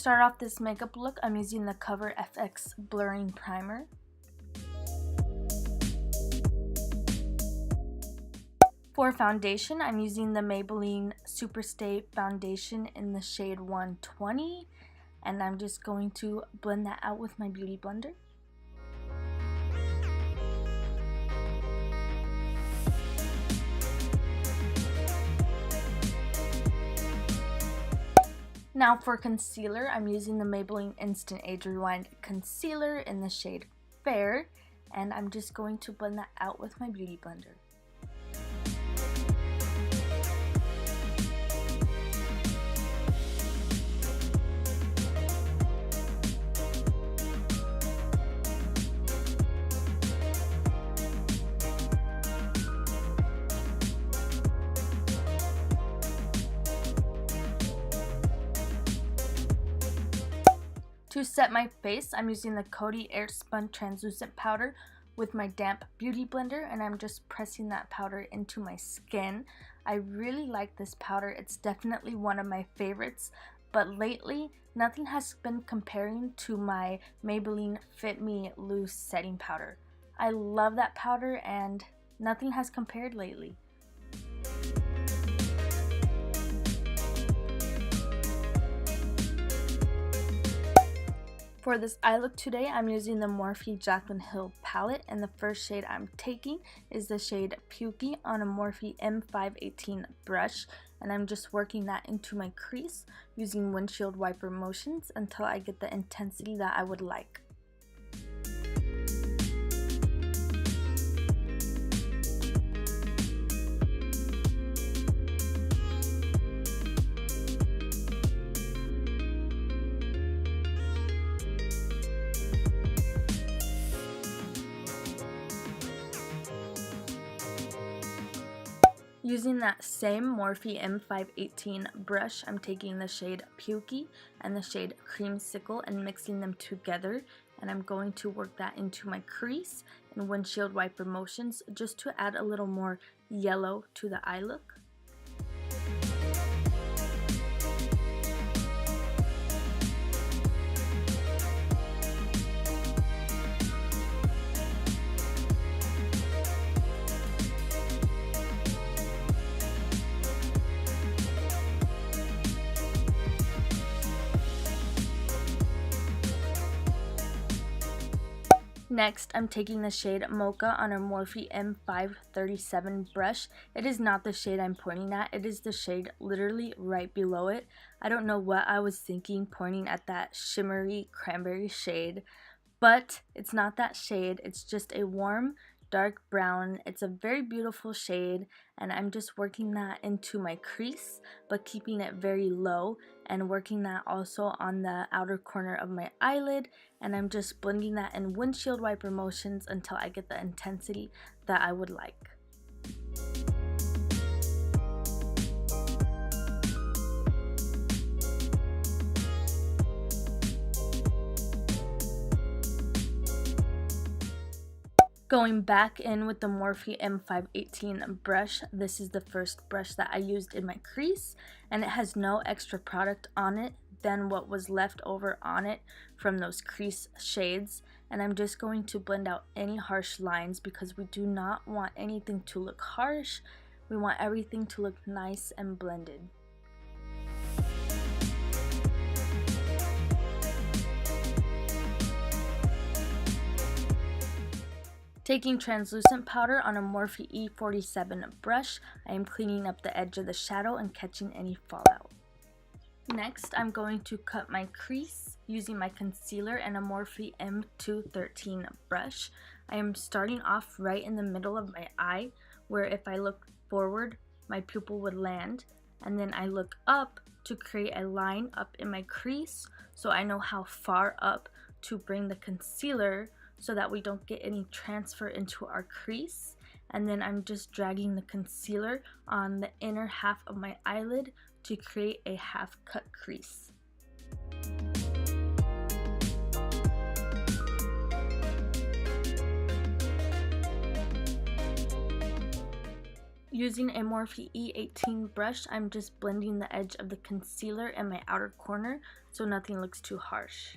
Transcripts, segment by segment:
start off this makeup look, I'm using the Cover FX Blurring Primer. For foundation, I'm using the Maybelline Superstay foundation in the shade 120, and I'm just going to blend that out with my beauty blender. Now for concealer, I'm using the Maybelline Instant Age Rewind Concealer in the shade Fair, and I'm just going to blend that out with my beauty blender. To set my face, I'm using the Coty Airspun Translucent Powder with my damp beauty blender, and I'm just pressing that powder into my skin. I really like this powder. It's definitely one of my favorites, but lately nothing has been comparing to my Maybelline Fit Me Loose Setting Powder. I love that powder and nothing has compared lately. For this eye look today, I'm using the Morphe Jaclyn Hill palette, and the first shade I'm taking is the shade Pukey on a Morphe M518 brush, and I'm just working that into my crease using windshield wiper motions until I get the intensity that I would like. Using that same Morphe M518 brush, I'm taking the shade Pukey and the shade Creamsicle and mixing them together, and I'm going to work that into my crease in windshield wiper motions just to add a little more yellow to the eye look. Next, I'm taking the shade Mocha on a Morphe M537 brush. It is not the shade I'm pointing at, it is the shade literally right below it. I don't know what I was thinking pointing at that shimmery cranberry shade, but it's not that shade, it's just a warm dark brown. It's a very beautiful shade, and I'm just working that into my crease but keeping it very low, and working that also on the outer corner of my eyelid, and I'm just blending that in windshield wiper motions until I get the intensity that I would like. Going back in with the Morphe M518 brush, this is the first brush that I used in my crease, and it has no extra product on it than what was left over on it from those crease shades, and I'm just going to blend out any harsh lines because we do not want anything to look harsh. We want everything to look nice and blended. Taking translucent powder on a Morphe E47 brush, I am cleaning up the edge of the shadow and catching any fallout. Next, I'm going to cut my crease using my concealer and a Morphe M213 brush. I am starting off right in the middle of my eye, where if I look forward, my pupil would land, and then I look up to create a line up in my crease so I know how far up to bring the concealer so that we don't get any transfer into our crease. And then I'm just dragging the concealer on the inner half of my eyelid to create a half cut crease. Using a Morphe E18 brush, I'm just blending the edge of the concealer in my outer corner so nothing looks too harsh.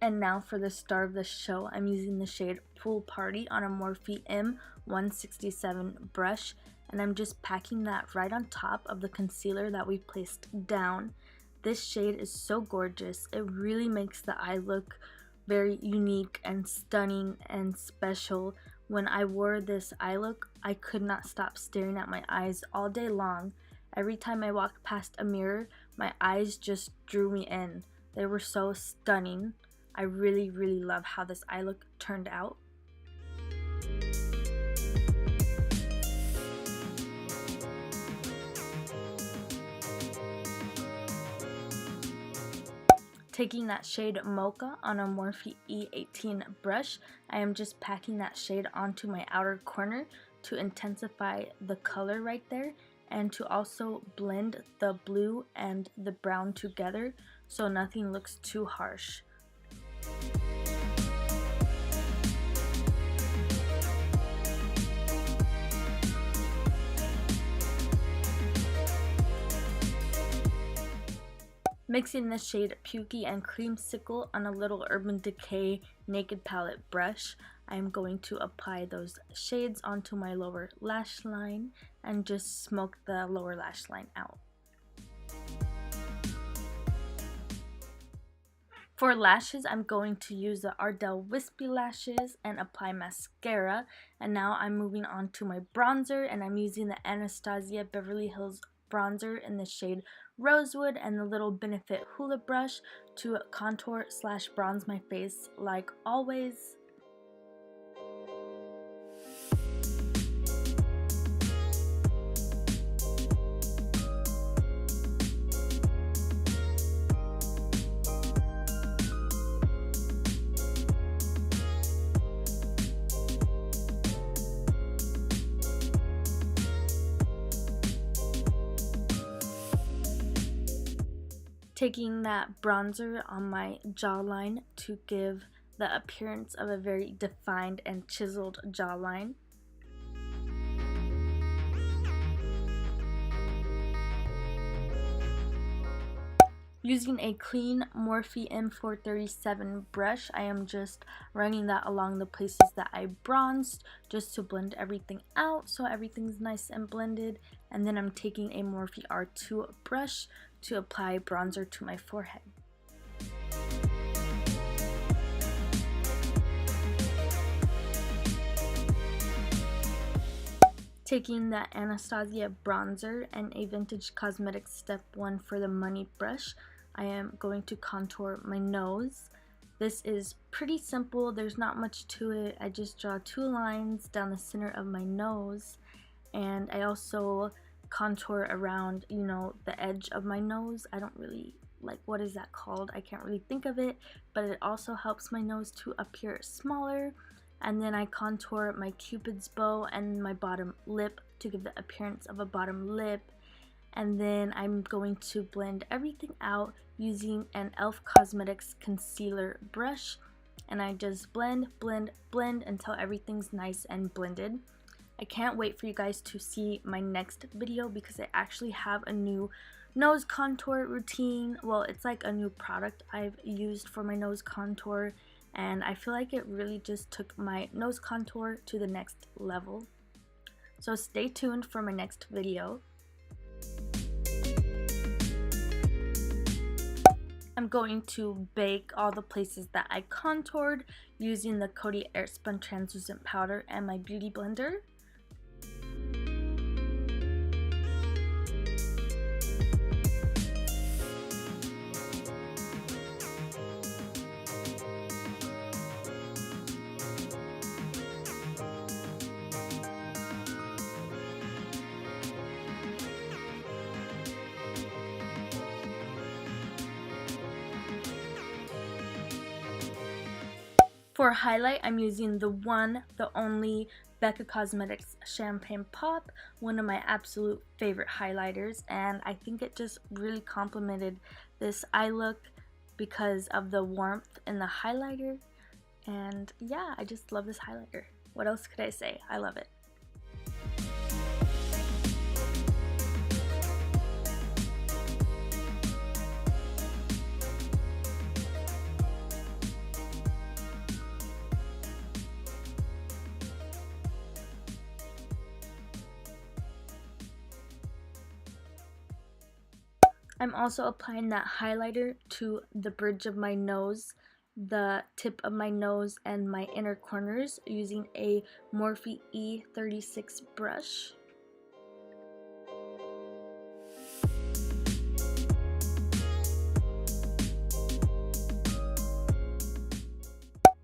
And now for the star of the show, I'm using the shade Pool Party on a Morphe M167 brush, and I'm just packing that right on top of the concealer that we placed down. This shade is so gorgeous. It really makes the eye look very unique and stunning and special. When I wore this eye look, I could not stop staring at my eyes all day long. Every time I walked past a mirror, my eyes just drew me in. They were so stunning. I really love how this eye look turned out. Taking that shade Mocha on a Morphe E18 brush, I am just packing that shade onto my outer corner to intensify the color right there and to also blend the blue and the brown together so nothing looks too harsh. Mixing the shade Pukey and Creamsicle on a little Urban Decay Naked Palette brush, I am going to apply those shades onto my lower lash line and just smoke the lower lash line out. For lashes, I'm going to use the Ardell Wispy Lashes and apply mascara. And now I'm moving on to my bronzer, and I'm using the Anastasia Beverly Hills bronzer in the shade Rosewood and the little Benefit Hula brush to contour / bronze my face like always. Taking that bronzer on my jawline to give the appearance of a very defined and chiseled jawline. Using a clean Morphe M437 brush, I am just running that along the places that I bronzed just to blend everything out so everything's nice and blended. And then I'm taking a Morphe R2 brush to apply bronzer to my forehead. Taking that Anastasia bronzer and a Vintage Cosmetics Step 1 for the Money brush, I am going to contour my nose. This is pretty simple, there's not much to it. I just draw 2 lines down the center of my nose, and I also contour around, you know, the edge of my nose. I don't really like, what is that called? I can't really think of it, but it also helps my nose to appear smaller. And then I contour my Cupid's bow and my bottom lip to give the appearance of a bottom lip. And then I'm going to blend everything out using an e.l.f. Cosmetics concealer brush, and I just blend until everything's nice and blended. I can't wait for you guys to see my next video because I actually have a new nose contour routine. Well, it's like a new product I've used for my nose contour, and I feel like it really just took my nose contour to the next level. So stay tuned for my next video. I'm going to bake all the places that I contoured using the Coty Airspun translucent powder and my beauty blender. For highlight, I'm using the only Becca Cosmetics Champagne Pop, one of my absolute favorite highlighters, and I think it just really complemented this eye look because of the warmth in the highlighter. And yeah, I just love this highlighter. What else could I say? I love it. I'm also applying that highlighter to the bridge of my nose, the tip of my nose, and my inner corners using a Morphe E36 brush.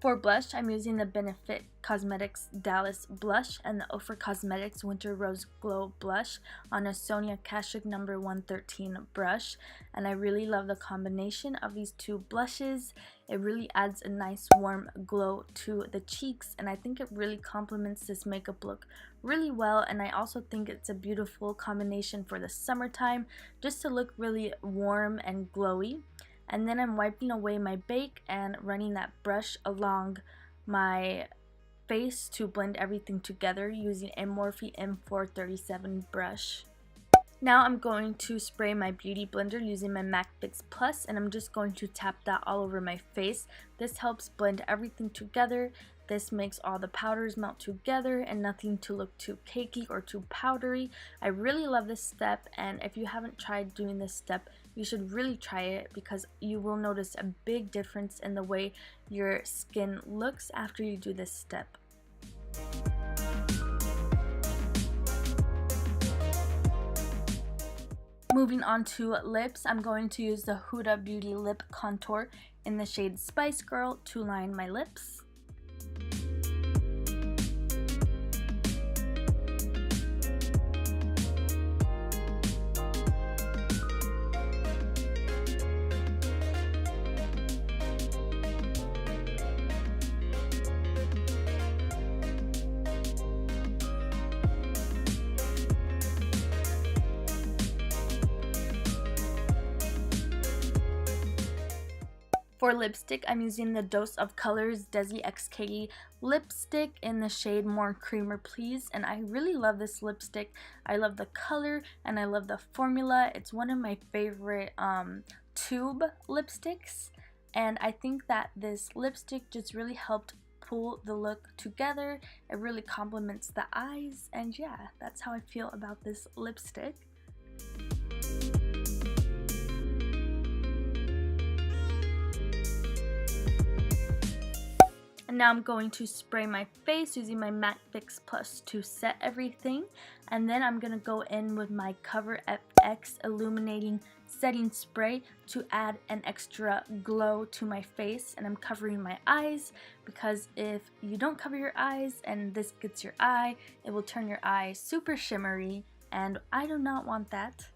For blush, I'm using the Benefit Cosmetics Dallas Blush and the Ofra Cosmetics Winter Rose Glow Blush on a Sonia Kashuk number 113 brush. And I really love the combination of these two blushes. It really adds a nice warm glow to the cheeks, and I think it really complements this makeup look really well. And I also think it's a beautiful combination for the summertime, just to look really warm and glowy. And then I'm wiping away my bake and running that brush along my face to blend everything together using a Morphe M437 brush. Now I'm going to spray my beauty blender using my MAC Fix Plus, and I'm just going to tap that all over my face. This helps blend everything together. This makes all the powders melt together and nothing to look too cakey or too powdery. I really love this step, and if you haven't tried doing this step, you should really try it because you will notice a big difference in the way your skin looks after you do this step. Moving on to lips, I'm going to use the Huda Beauty Lip Contour in the shade Spice Girl to line my lips. For lipstick, I'm using the Dose of Colors Desi x Katy lipstick in the shade More Creamer Please, and I really love this lipstick. I love the color and I love the formula. It's one of my favorite tube lipsticks, and I think that this lipstick just really helped pull the look together. It really complements the eyes, and yeah, that's how I feel about this lipstick. And now I'm going to spray my face using my MAC Fix Plus to set everything. And then I'm going to go in with my Cover FX Illuminating Setting Spray to add an extra glow to my face. And I'm covering my eyes because if you don't cover your eyes and this gets your eye, it will turn your eye super shimmery, and I do not want that.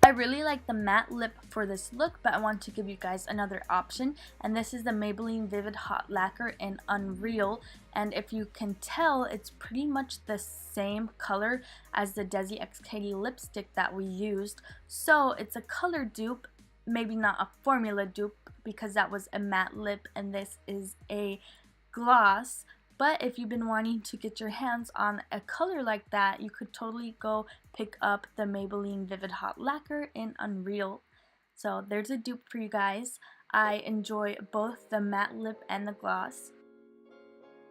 I really like the matte lip for this look, but I want to give you guys another option, and this is the Maybelline Vivid Hot Lacquer in Unreal. And if you can tell, it's pretty much the same color as the Desi x Katy lipstick that we used. So it's a color dupe, maybe not a formula dupe because that was a matte lip and this is a gloss. But if you've been wanting to get your hands on a color like that, you could totally go pick up the Maybelline Vivid Hot Lacquer in Unreal. So there's a dupe for you guys. I enjoy both the matte lip and the gloss.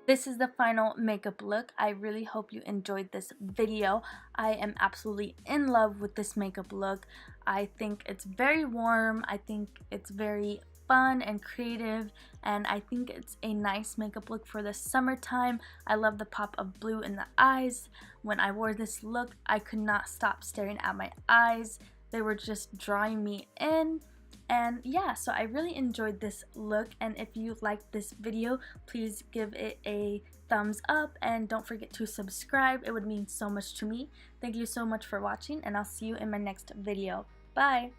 This is the final makeup look. I really hope you enjoyed this video. I am absolutely in love with this makeup look. I think it's very warm. I think it's very fun and creative, and I think it's a nice makeup look for the summertime. I love the pop of blue in the eyes. When I wore this look, I could not stop staring at my eyes. They were just drawing me in. And yeah, so I really enjoyed this look, and if you liked this video, please give it a thumbs up and don't forget to subscribe. It would mean so much to me. Thank you so much for watching, and I'll see you in my next video. Bye!